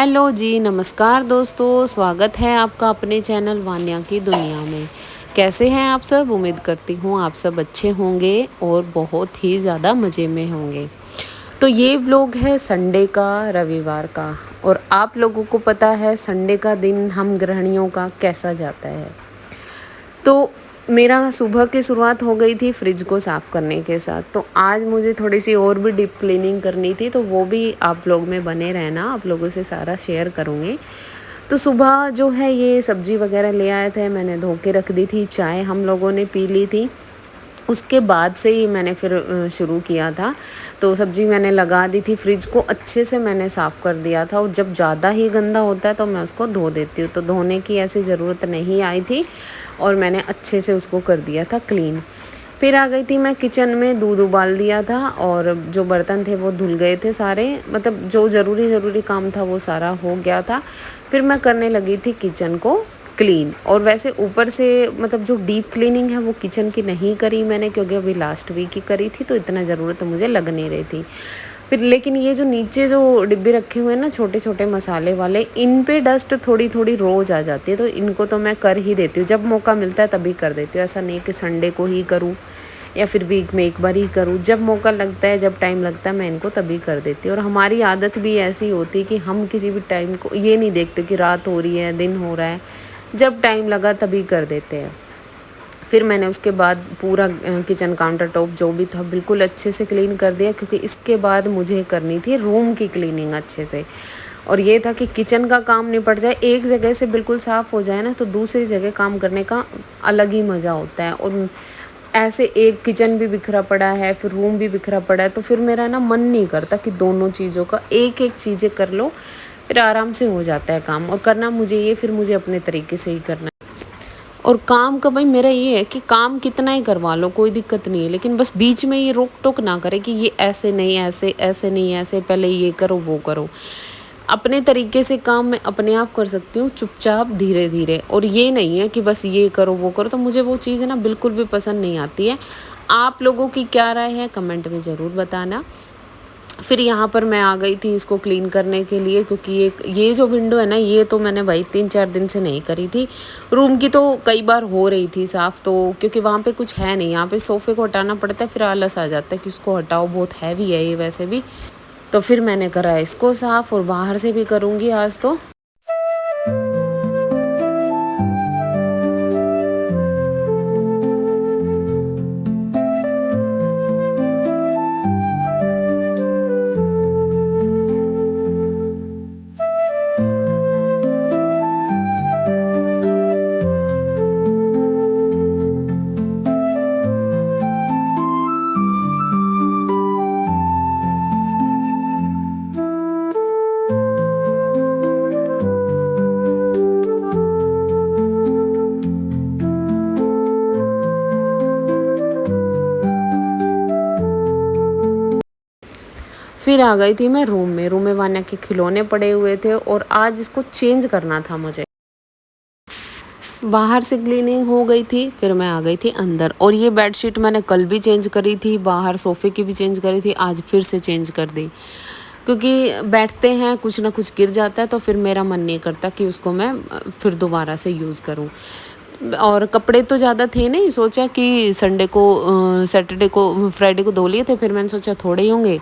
Hello जी, नमस्कार दोस्तों। स्वागत है आपका अपने चैनल वान्या की दुनिया में। कैसे हैं आप सब? उम्मीद करती हूँ आप सब अच्छे होंगे और बहुत ही ज़्यादा मज़े में होंगे। तो ये व्लॉग है संडे का, रविवार का। और आप लोगों को पता है संडे का दिन हम गृहिणियों का कैसा जाता है। तो मेरा सुबह की शुरुआत हो गई थी फ्रिज को साफ़ करने के साथ। तो आज मुझे थोड़ी सी और भी डीप क्लीनिंग करनी थी, तो वो भी आप लोग में बने रहना, आप लोगों से सारा शेयर करूँगी। तो सुबह जो है ये सब्ज़ी वगैरह ले आए थे, मैंने धो के रख दी थी, चाय हम लोगों ने पी ली थी। उसके बाद से ही मैंने फिर शुरू किया था। तो सब्ज़ी मैंने लगा दी थी, फ्रिज को अच्छे से मैंने साफ़ कर दिया था। और जब ज़्यादा ही गंदा होता है तो मैं उसको धो देती हूँ, तो धोने की ऐसी ज़रूरत नहीं आई थी और मैंने अच्छे से उसको कर दिया था क्लीन। फिर आ गई थी मैं किचन में, दूध उबाल दिया था और जो बर्तन थे वो धुल गए थे सारे, मतलब जो ज़रूरी काम था वो सारा हो गया था। फिर मैं करने लगी थी किचन को क्लीन। और वैसे ऊपर से मतलब जो डीप क्लीनिंग है वो किचन की नहीं करी मैंने, क्योंकि अभी लास्ट वीक ही करी थी, तो इतना ज़रूरत मुझे लग नहीं रही थी। फिर लेकिन ये जो नीचे जो डिब्बे रखे हुए हैं ना छोटे छोटे मसाले वाले, इन पे डस्ट थोड़ी थोड़ी रोज़ आ जाती है, तो इनको तो मैं कर ही देती हूँ। जब मौका मिलता है तभी कर देती हूँ। ऐसा नहीं कि संडे को ही करूँ या फिर वीक में एक बार ही करूँ। जब मौका लगता है, जब टाइम लगता है, मैं इनको तभी कर देती हूँ। और हमारी आदत भी ऐसी होती है कि हम किसी भी टाइम को ये नहीं देखते कि रात हो रही है, दिन हो रहा है, जब टाइम लगा तभी कर देते हैं। फिर मैंने उसके बाद पूरा किचन काउंटर टॉप जो भी था बिल्कुल अच्छे से क्लीन कर दिया, क्योंकि इसके बाद मुझे करनी थी रूम की क्लीनिंग अच्छे से। और ये था कि किचन का काम निपट जाए, एक जगह से बिल्कुल साफ़ हो जाए ना, तो दूसरी जगह काम करने का अलग ही मज़ा होता है। और ऐसे एक किचन भी बिखरा पड़ा है, फिर रूम भी बिखरा पड़ा है, तो फिर मेरा ना मन नहीं करता कि दोनों चीज़ों का एक एक चीज़ें कर लो। फिर आराम से हो जाता है काम। और करना मुझे ये, फिर मुझे अपने तरीके से ही करना है। और काम का भाई मेरा ये है कि काम कितना ही करवा लो, कोई दिक्कत नहीं है, लेकिन बस बीच में ये रोक टोक ना करे कि ये ऐसे नहीं, ऐसे ऐसे नहीं, ऐसे पहले ये करो वो करो। अपने तरीके से काम मैं अपने आप कर सकती हूँ, चुपचाप धीरे धीरे। और ये नहीं है कि बस ये करो वो करो, तो मुझे वो चीज़ ना बिल्कुल भी पसंद नहीं आती है। आप लोगों की क्या राय है कमेंट में ज़रूर बताना। फिर यहाँ पर मैं आ गई थी इसको क्लीन करने के लिए, क्योंकि ये जो विंडो है ना, ये तो मैंने भाई 3-4 दिन से नहीं करी थी। रूम की तो कई बार हो रही थी साफ़, तो क्योंकि वहाँ पे कुछ है नहीं, यहाँ पे सोफ़े को हटाना पड़ता है, फिर आलस आ जाता है कि उसको हटाओ, बहुत हैवी है ये वैसे भी। तो फिर मैंने करा इसको साफ़, और बाहर से भी करूँगी आज तो। फिर आ गई थी मैं रूम में। रूम में वान्या के खिलौने पड़े हुए थे और आज इसको चेंज करना था मुझे। बाहर से क्लीनिंग हो गई थी, फिर मैं आ गई थी अंदर। और ये बेडशीट मैंने कल भी चेंज करी थी, बाहर सोफ़े की भी चेंज करी थी, आज फिर से चेंज कर दी। क्योंकि बैठते हैं कुछ ना कुछ गिर जाता है, तो फिर मेरा मन नहीं करता कि उसको मैं फिर दोबारा से यूज़ करूँ। और कपड़े तो ज़्यादा थे नहीं, सोचा कि संडे को सैटरडे को फ्राइडे को धो लिए थे, फिर मैंने सोचा थोड़े ही होंगे,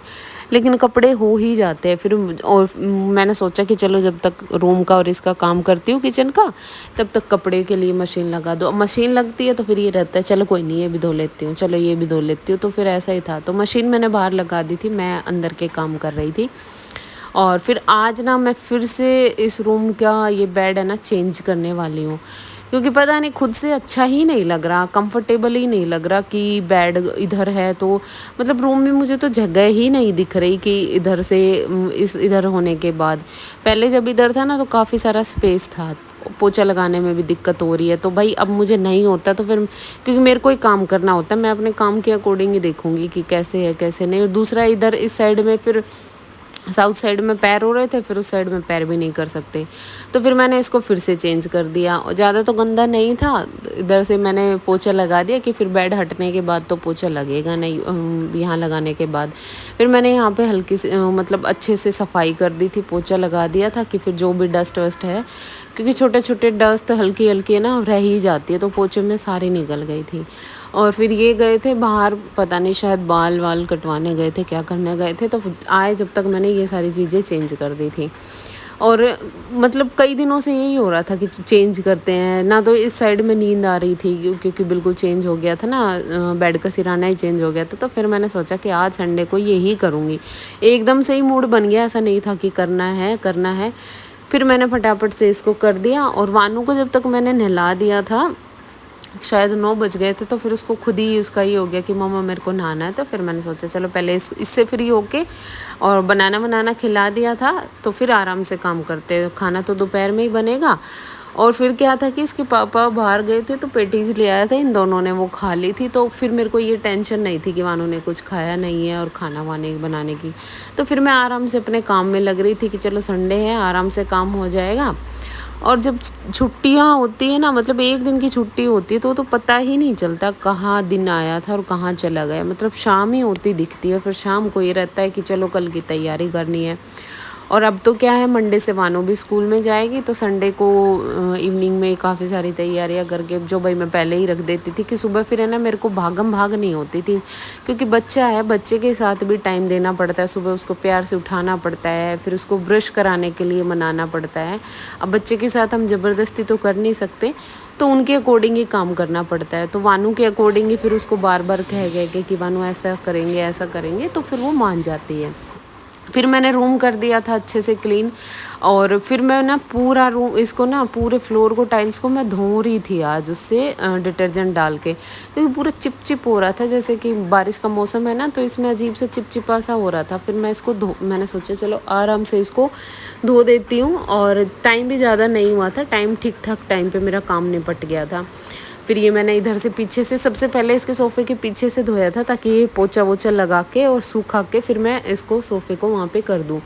लेकिन कपड़े हो ही जाते हैं फिर। और मैंने सोचा कि चलो जब तक रूम का और इसका काम करती हूँ किचन का, तब तक कपड़े के लिए मशीन लगा दो। अब मशीन लगती है तो फिर ये रहता है चलो कोई नहीं, ये भी धो लेती हूँ, चलो ये भी धो लेती हूँ। तो फिर ऐसा ही था, तो मशीन मैंने बाहर लगा दी थी, मैं अंदर के काम कर रही थी। और फिर आज ना मैं फिर से इस रूम का ये बेड है ना चेंज करने वाली हूँ, क्योंकि पता नहीं खुद से अच्छा ही नहीं लग रहा, कंफर्टेबल ही नहीं लग रहा कि बेड इधर है। तो मतलब रूम में मुझे तो जगह ही नहीं दिख रही कि इधर से इस इधर होने के बाद। पहले जब इधर था ना तो काफ़ी सारा स्पेस था, पोछा लगाने में भी दिक्कत हो रही है। तो भाई अब मुझे नहीं होता, तो फिर क्योंकि मेरे को ही काम करना होता है, मैं अपने काम के अकॉर्डिंग ही देखूँगी कि कैसे है कैसे नहीं। और दूसरा इधर इस साइड में फिर साउथ साइड में पैर हो रहे थे, फिर उस साइड में पैर भी नहीं कर सकते। तो फिर मैंने इसको फिर से चेंज कर दिया और ज़्यादा तो गंदा नहीं था। इधर से मैंने पोछा लगा दिया कि फिर बेड हटने के बाद तो पोछा लगेगा नहीं, यहाँ लगाने के बाद। फिर मैंने यहाँ पे हल्की सी मतलब अच्छे से सफाई कर दी थी, पोछा लगा दिया था कि फिर जो भी डस्ट वस्ट है, क्योंकि छोटे छोटे डस्ट हल्की हल्की है ना रह ही जाती है, तो पोछे में सारी निकल गई थी। और फिर ये गए थे बाहर, पता नहीं शायद बाल वाल कटवाने गए थे, क्या करने गए थे, तो आए जब तक मैंने ये सारी चीज़ें चेंज कर दी थी। और मतलब कई दिनों से यही हो रहा था कि चेंज करते हैं ना, तो इस साइड में नींद आ रही थी क्योंकि बिल्कुल चेंज हो गया था ना, बेड का सिराना ही चेंज हो गया था। तो फिर मैंने सोचा कि आज संडे को यही करूँगी। एकदम से ही मूड बन गया, ऐसा नहीं था कि करना है करना है। फिर मैंने फटाफट से इसको कर दिया। और वानू को जब तक मैंने नहला दिया था, शायद 9 बज गए थे, तो फिर उसको खुद ही उसका ये हो गया कि मम्मा मेरे को नहाना है। तो फिर मैंने सोचा चलो पहले इससे फ्री होके और बनाना खिला दिया था, तो फिर आराम से काम करते। खाना तो दोपहर में ही बनेगा। और फिर क्या था कि इसके पापा बाहर गए थे, तो पेटीज ले आए थे, इन दोनों ने वो खा ली थी। तो फिर मेरे को ये टेंशन नहीं थी कि वानू ने कुछ खाया नहीं है और खाना वाने बनाने की। तो फिर मैं आराम से अपने काम में लग रही थी कि चलो संडे है, आराम से काम हो जाएगा। और जब छुट्टियाँ होती है ना, मतलब एक दिन की छुट्टी होती है, तो पता ही नहीं चलता कहाँ दिन आया था और कहाँ चला गया। मतलब शाम ही होती दिखती है, फिर शाम को ये रहता है कि चलो कल की तैयारी करनी है। और अब तो क्या है, मंडे से वानो भी स्कूल में जाएगी, तो संडे को इवनिंग में काफ़ी सारी तैयारियां करके जो भाई मैं पहले ही रख देती थी कि सुबह फिर है ना मेरे को भागम भाग नहीं होती थी, क्योंकि बच्चा है, बच्चे के साथ भी टाइम देना पड़ता है। सुबह उसको प्यार से उठाना पड़ता है, फिर उसको ब्रश कराने के लिए मनाना पड़ता है। अब बच्चे के साथ हम ज़बरदस्ती तो कर नहीं सकते, तो उनके अकॉर्डिंग ही काम करना पड़ता है। तो वानू के अकॉर्डिंग ही फिर उसको बार बार कह गए कि वानू ऐसा करेंगे ऐसा करेंगे, तो फिर वो मान जाती है। फिर मैंने रूम कर दिया था अच्छे से क्लीन। और फिर मैं ना पूरा रूम, इसको ना पूरे फ्लोर को, टाइल्स को मैं धो रही थी आज उससे डिटर्जेंट डाल के, क्योंकि पूरा चिपचिप हो रहा था। जैसे कि बारिश का मौसम है ना, तो इसमें अजीब से चिपचिपा सा हो रहा था। फिर मैं इसको मैंने सोचा चलो आराम से इसको धो देती हूँ। और टाइम भी ज़्यादा नहीं हुआ था, टाइम ठीक ठाक टाइम पर मेरा काम निपट गया था। फिर ये मैंने इधर से पीछे से, सबसे पहले इसके सोफ़े के पीछे से धोया था, ताकि ये पोछा वोछा लगा के और सूखा के फिर मैं इसको सोफ़े को वहाँ पे कर दूँ,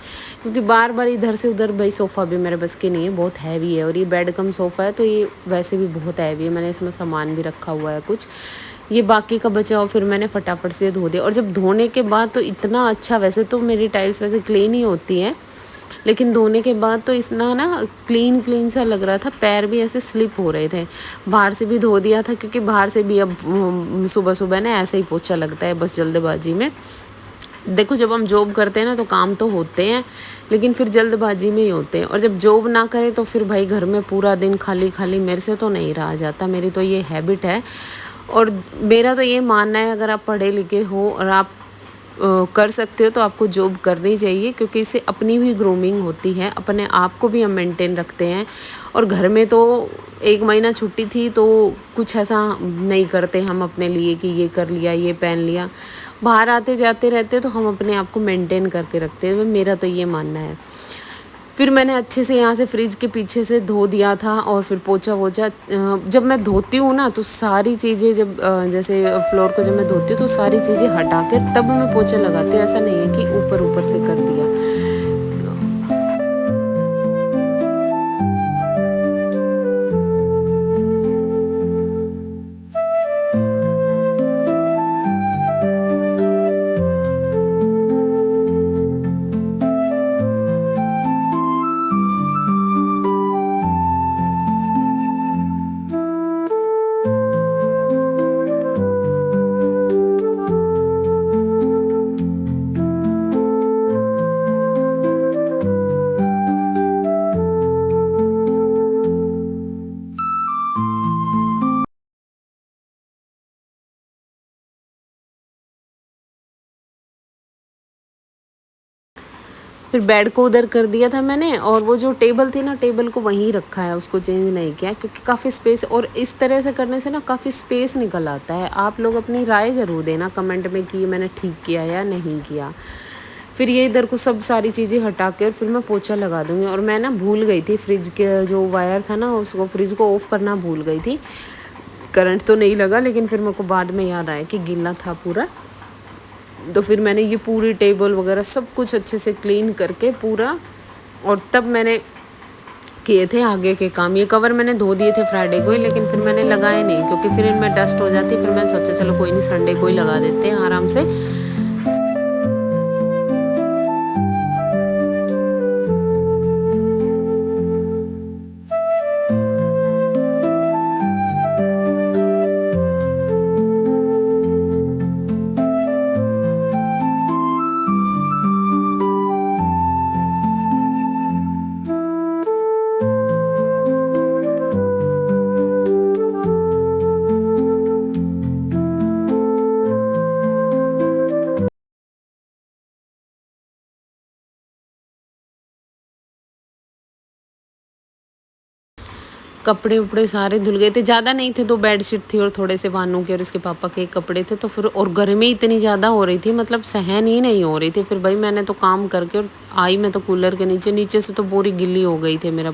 क्योंकि बार बार इधर से उधर, भाई सोफ़ा भी मेरे बस की नहीं है, बहुत हैवी है। और ये बेड कम सोफ़ा है, तो ये वैसे भी बहुत हैवी है। मैंने इसमें सामान भी रखा हुआ है कुछ, ये बाकी का बचा और फिर मैंने फटाफट से धो दिया। और जब धोने के बाद तो इतना अच्छा, वैसे तो मेरी टाइल्स वैसे क्लीन ही होती हैं, लेकिन धोने के बाद तो इतना ना क्लीन क्लीन सा लग रहा था, पैर भी ऐसे स्लिप हो रहे थे। बाहर से भी धो दिया था, क्योंकि बाहर से भी अब सुबह सुबह ना ऐसे ही पोछा लगता है बस जल्दबाजी में। देखो जब हम जॉब करते हैं ना, तो काम तो होते हैं, लेकिन फिर जल्दबाजी में ही होते हैं। और जब जॉब ना करें तो फिर भाई घर में पूरा दिन खाली खाली मेरे से तो नहीं रहा जाता, मेरी तो ये हैबिट है। और मेरा तो ये मानना है, अगर आप पढ़े लिखे हो और आप कर सकते हो तो आपको जॉब करनी चाहिए, क्योंकि इससे अपनी भी ग्रूमिंग होती है, अपने आप को भी हम मेंटेन रखते हैं। और घर में तो 1 महीना छुट्टी थी, तो कुछ ऐसा नहीं करते हम अपने लिए कि ये कर लिया, ये पहन लिया। बाहर आते जाते रहते तो हम अपने आप को मेंटेन करके रखते हैं, मेरा तो ये मानना है। फिर मैंने अच्छे से यहाँ से फ्रिज के पीछे से धो दिया था। और फिर पोछा वोछा, जब मैं धोती हूँ ना, तो सारी चीज़ें जब जैसे फ्लोर को जब मैं धोती हूँ, तो सारी चीज़ें हटा कर तब मैं पोछा लगाती हूँ। ऐसा नहीं है कि ऊपर ऊपर से कर दिया। फिर बेड को उधर कर दिया था मैंने, और वो जो टेबल थी ना, टेबल को वहीं रखा है, उसको चेंज नहीं किया, क्योंकि काफ़ी स्पेस, और इस तरह से करने से ना काफ़ी स्पेस निकल आता है। आप लोग अपनी राय ज़रूर देना कमेंट में कि मैंने ठीक किया या नहीं किया। फिर ये इधर को सब सारी चीज़ें हटा कर फिर मैं पोछा लगा दूँगी। और मैं ना भूल गई थी, फ्रिज के जो वायर था ना, उसको फ्रिज को ऑफ़ करना भूल गई थी। करंट तो नहीं लगा, लेकिन फिर मेरे को बाद में याद आया कि गीला था पूरा, तो फिर मैंने ये पूरी टेबल वगैरह सब कुछ अच्छे से क्लीन करके पूरा, और तब मैंने किए थे आगे के काम। ये कवर मैंने धो दिए थे फ्राइडे को ही, लेकिन फिर मैंने लगाए नहीं क्योंकि फिर इनमें डस्ट हो जाती। फिर मैंने सोचा चलो कोई नहीं, संडे को ही लगा देते हैं आराम से। कपड़े उपड़े सारे धुल गए थे, ज़्यादा नहीं थे, 2 बेडशीट थी और थोड़े से वानू के और इसके पापा के कपड़े थे। तो फिर और गर्मी इतनी ज़्यादा हो रही थी, मतलब सहन ही नहीं हो रही थी। फिर भाई मैंने तो काम करके और आई मैं तो कूलर के नीचे, नीचे से तो पूरी गिल्ली हो गई थी। मेरा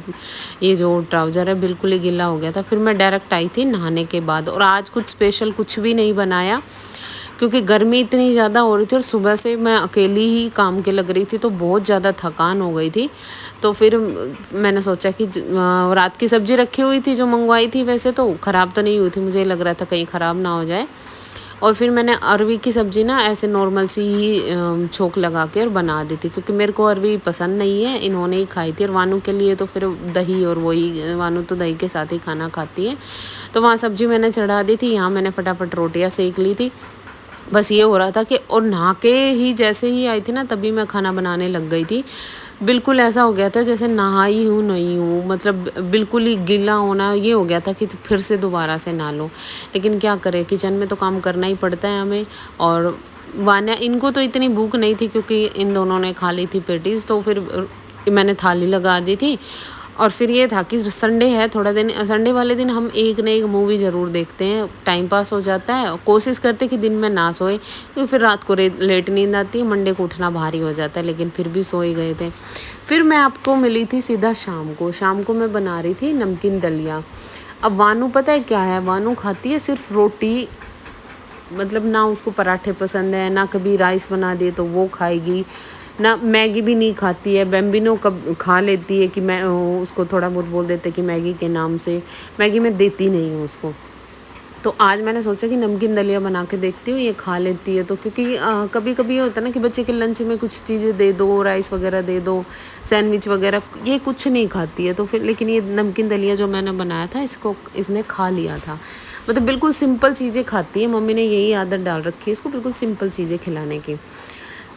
ये जो ट्राउज़र है बिल्कुल ही गिल्ला हो गया था। फिर मैं डायरेक्ट आई थी नहाने के बाद, और आज कुछ स्पेशल कुछ भी नहीं बनाया क्योंकि गर्मी इतनी ज़्यादा हो रही थी और सुबह से मैं अकेली ही काम के लग रही थी, तो बहुत ज़्यादा थकान हो गई थी। तो फिर मैंने सोचा कि रात की सब्ज़ी रखी हुई थी जो मंगवाई थी, वैसे तो ख़राब तो नहीं हुई थी, मुझे लग रहा था कहीं ख़राब ना हो जाए। और फिर मैंने अरवी की सब्ज़ी ना ऐसे नॉर्मल सी ही छोंक लगा के और बना दी थी, क्योंकि मेरे को अरवी पसंद नहीं है, इन्होंने ही खाई थी। और वानू के लिए तो फिर दही, और वही वानू तो दही के साथ ही खाना खाती है। तो वहाँ सब्ज़ी मैंने चढ़ा दी थी, यहाँ मैंने फटाफट रोटियाँ सेक ली थी। बस ये हो रहा था कि, और नहा के ही जैसे ही आई थी ना तभी मैं खाना बनाने लग गई थी। बिल्कुल ऐसा हो गया था जैसे नहाई हूँ नहीं हूँ, मतलब बिल्कुल ही गीला होना ये हो गया था कि फिर से दोबारा से नहा लो। लेकिन क्या करें, किचन में तो काम करना ही पड़ता है हमें। और वान्या, इनको तो इतनी भूख नहीं थी क्योंकि इन दोनों ने खा ली थी पेटीज, तो फिर मैंने थाली लगा दी थी। और फिर ये था कि संडे है, थोड़ा दिन संडे वाले दिन हम एक न एक मूवी ज़रूर देखते हैं, टाइम पास हो जाता है। कोशिश करते कि दिन में ना सोए, तो फिर रात को लेट नींद आती है, मंडे को उठना भारी हो जाता है, लेकिन फिर भी सोए गए थे। फिर मैं आपको मिली थी सीधा शाम को मैं बना रही थी नमकीन दलिया। अब वानू पता है क्या है, वानू खाती है सिर्फ रोटी, मतलब ना उसको पराठे पसंद है, ना कभी राइस बना दिए तो वो खाएगी, ना मैगी भी नहीं खाती है। बेम्बिनो कब खा लेती है कि मैं उसको थोड़ा बहुत बोल देते कि मैगी के नाम से, मैगी मैं देती नहीं हूँ उसको। तो आज मैंने सोचा कि नमकीन दलिया बना के देखती हूँ, ये खा लेती है तो। क्योंकि कभी कभी ये होता है ना कि बच्चे के लंच में कुछ चीज़ें दे दो, राइस वगैरह दे दो, सैंडविच वगैरह, ये कुछ नहीं खाती है। तो फिर लेकिन ये नमकीन दलिया जो मैंने बनाया था इसको इसने खा लिया था। मतलब बिल्कुल सिंपल चीज़ें खाती है, मम्मी ने यही आदत डाल रखी है इसको, बिल्कुल सिंपल चीज़ें खिलाने की।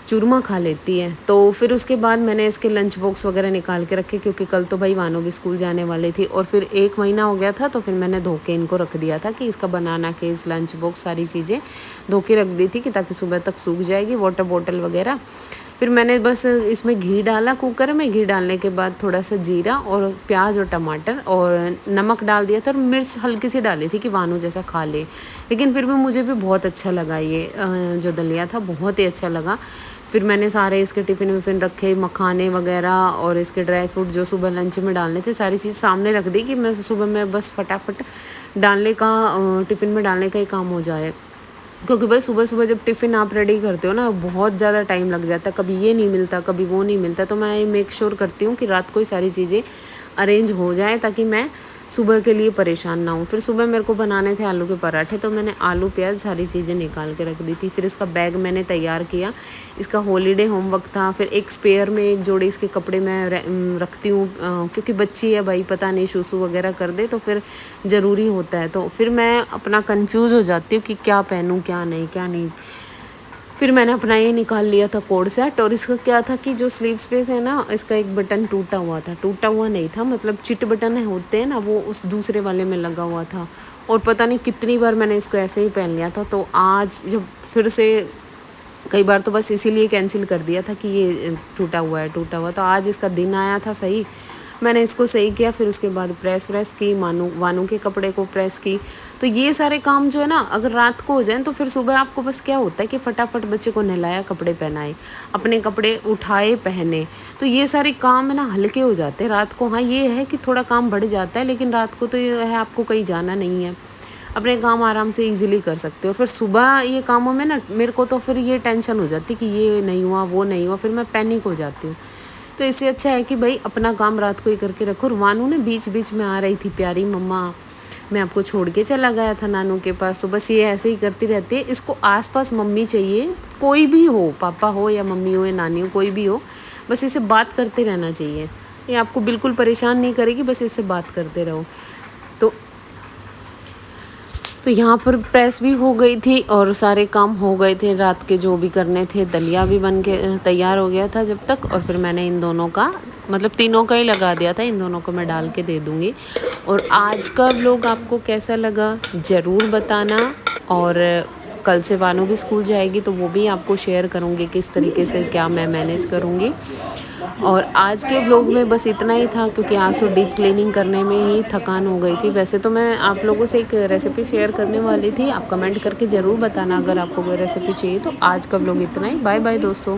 चूरमा खा लेती है। तो फिर उसके बाद मैंने इसके लंच बॉक्स वगैरह निकाल के रखे, क्योंकि कल तो भाई वानो भी स्कूल जाने वाली थी। और फिर 1 महीना हो गया था, तो फिर मैंने धो के इनको रख दिया था कि इसका बनाना केस, लंच बॉक्स, सारी चीज़ें धो के रख दी थी कि ताकि सुबह तक सूख जाएगी, वाटर बॉटल वगैरह। फिर मैंने बस इसमें घी डाला कुकर में, घी डालने के बाद थोड़ा सा जीरा और प्याज और टमाटर और नमक डाल दिया था, और मिर्च हल्की सी डाली थी कि वानू जैसा खा ले। लेकिन फिर भी मुझे भी बहुत अच्छा लगा ये जो दलिया था, बहुत ही अच्छा लगा। फिर मैंने सारे इसके टिफ़िन विफ़िन रखे, मखाने वगैरह और इसके ड्राई फ्रूट जो सुबह लंच में डालने थे, सारी चीज़ सामने रख दी कि मैं सुबह में बस फटाफट डालने का, टिफ़िन में डालने का ही काम हो जाए। क्योंकि भाई सुबह सुबह जब टिफ़िन आप रेडी करते हो ना, बहुत ज़्यादा टाइम लग जाता है, कभी ये नहीं मिलता, कभी वो नहीं मिलता। तो मैं मेक श्योर करती हूँ कि रात को ही सारी चीज़ें अरेंज हो जाए, ताकि मैं सुबह के लिए परेशान ना हूँ। फिर सुबह मेरे को बनाने थे आलू के पराठे, तो मैंने आलू प्याज सारी चीज़ें निकाल के रख दी थी। फिर इसका बैग मैंने तैयार किया, इसका हॉलीडे होमवर्क था। फिर एक स्पेयर में एक जोड़ी इसके कपड़े मैं रखती हूँ, क्योंकि बच्ची है भाई, पता नहीं शूसू वगैरह कर दे तो फिर ज़रूरी होता है। तो फिर मैं अपना कंफ्यूज हो जाती हूँ कि क्या पहनूँ क्या नहीं। फिर मैंने अपना ये निकाल लिया था कोड सेट। और इसका क्या था कि जो स्लीव स्पेस है ना, इसका एक बटन टूटा हुआ था, टूटा हुआ नहीं था, मतलब चिट बटन है होते हैं ना, वो उस दूसरे वाले में लगा हुआ था। और पता नहीं कितनी बार मैंने इसको ऐसे ही पहन लिया था। तो आज जब फिर से कई बार तो बस इसीलिए कैंसिल कर दिया था कि ये टूटा हुआ। तो आज इसका दिन आया था सही, मैंने इसको सही किया। फिर उसके बाद प्रेस की, वानू के कपड़े को प्रेस की। तो ये सारे काम जो है ना, अगर रात को हो जाए तो फिर सुबह आपको बस क्या होता है कि फटाफट बच्चे को नहलाया, कपड़े पहनाए, अपने कपड़े उठाए, पहने। तो ये सारे काम है ना हल्के हो जाते हैं रात को। हाँ ये है कि थोड़ा काम बढ़ जाता है, लेकिन रात को तो ये है आपको कहीं जाना नहीं है, अपने काम आराम से ईज़िली कर सकते हो। फिर सुबह ये कामों में ना मेरे को तो फिर ये टेंशन हो जाती कि ये नहीं हुआ, वो नहीं हुआ, फिर मैं पैनिक हो जाती हूँ। तो इससे अच्छा है कि भाई अपना काम रात को ही करके रखो। और वानू ना बीच-बीच में आ रही थी, प्यारी मम्मा मैं आपको छोड़ के चला गया था नानू के पास। तो बस ये ऐसे ही करती रहती है। इसको आस-पास मम्मी चाहिए, कोई भी हो, पापा हो या मम्मी हो या नानी हो, कोई भी हो, बस इसे बात करते रहना चाहिए। ये आपको बिल्कुल परेशान नहीं करेगी, बस इससे बात करते रहो। तो यहाँ पर प्रेस भी हो गई थी और सारे काम हो गए थे रात के जो भी करने थे। दलिया भी बन के तैयार हो गया था जब तक। और फिर मैंने इन दोनों का मतलब तीनों का ही लगा दिया था, इन दोनों को मैं डाल के दे दूँगी। और आज का व्लॉग आपको कैसा लगा ज़रूर बताना। और कल से वानू भी स्कूल जाएगी तो वो भी आपको शेयर करूँगी किस तरीके से क्या मैं मैनेज करूँगी। और आज के व्लॉग में बस इतना ही था, क्योंकि आज तो डीप क्लीनिंग करने में ही थकान हो गई थी। वैसे तो मैं आप लोगों से एक रेसिपी शेयर करने वाली थी, आप कमेंट करके ज़रूर बताना अगर आपको कोई रेसिपी चाहिए। तो आज का व्लॉग इतना ही, बाय बाय दोस्तों।